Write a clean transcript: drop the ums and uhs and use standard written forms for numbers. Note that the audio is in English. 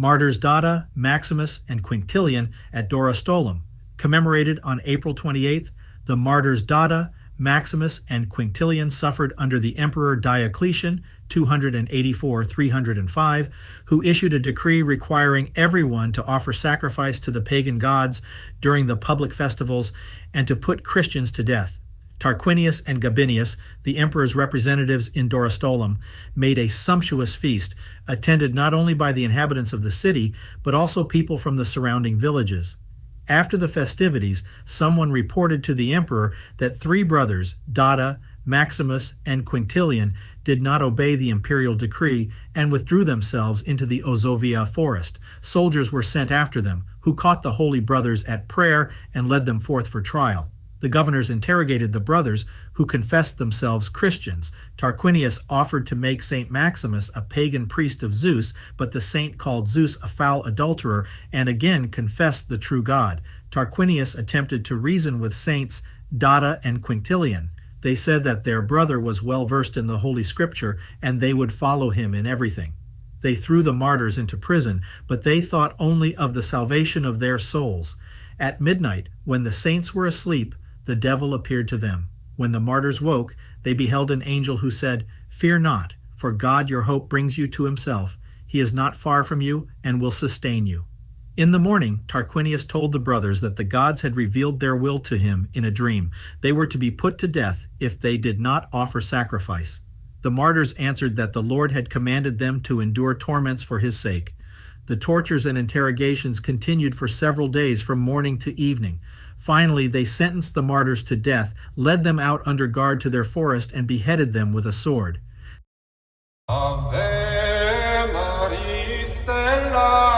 Martyrs Dada, Maximus, and Quintilian at Dorostolum. Commemorated on April 28th, the martyrs Dada, Maximus, and Quintilian suffered under the Emperor Diocletian, 284-305, who issued a decree requiring everyone to offer sacrifice to the pagan gods during the public festivals and to put Christians to death. Tarquinius and Gabinius, the emperor's representatives in Dorostolum, made a sumptuous feast, attended not only by the inhabitants of the city, but also people from the surrounding villages. After the festivities, someone reported to the emperor that 3 brothers, Dada, Maximus, and Quintilian, did not obey the imperial decree and withdrew themselves into the Ozovia forest. Soldiers were sent after them, who caught the holy brothers at prayer and led them forth for trial. The governors interrogated the brothers, who confessed themselves Christians. Tarquinius offered to make St. Maximus a pagan priest of Zeus, but the saint called Zeus a foul adulterer and again confessed the true God. Tarquinius attempted to reason with Saints Dada and Quintilian. They said that their brother was well versed in the Holy Scripture and they would follow him in everything. They threw the martyrs into prison, but they thought only of the salvation of their souls. At midnight, when the saints were asleep, the devil appeared to them. When the martyrs woke, they beheld an angel who said, "Fear not, for God your hope brings you to himself. He is not far from you and will sustain you." In the morning, Tarquinius told the brothers that the gods had revealed their will to him in a dream. They were to be put to death if they did not offer sacrifice. The martyrs answered that the Lord had commanded them to endure torments for his sake. The tortures and interrogations continued for several days from morning to evening. Finally, they sentenced the martyrs to death, led them out under guard to their forest, and beheaded them with a sword. Ave Maria Stella